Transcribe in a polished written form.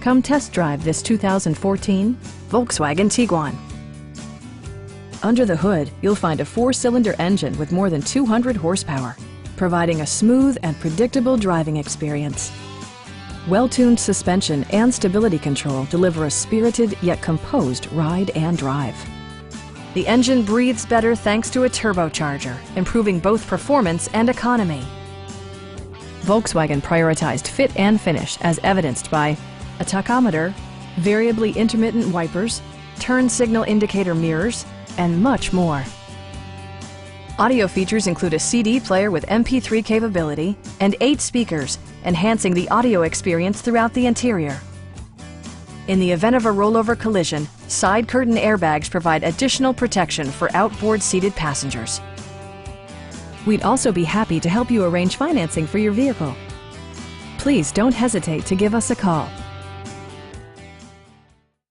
Come test drive this 2014 Volkswagen Tiguan. Under the hood, you'll find a 4-cylinder engine with more than 200 horsepower, providing a smooth and predictable driving experience. Well-tuned suspension and stability control deliver a spirited yet composed ride and drive. The engine breathes better thanks to a turbocharger, improving both performance and economy. Volkswagen prioritized fit and finish as evidenced by a tachometer, variably intermittent wipers, turn signal indicator mirrors, and much more. Audio features include a CD player with MP3 capability and 8 speakers, enhancing the audio experience throughout the interior. In the event of a rollover collision, side curtain airbags provide additional protection for outboard seated passengers. We'd also be happy to help you arrange financing for your vehicle. Please don't hesitate to give us a call.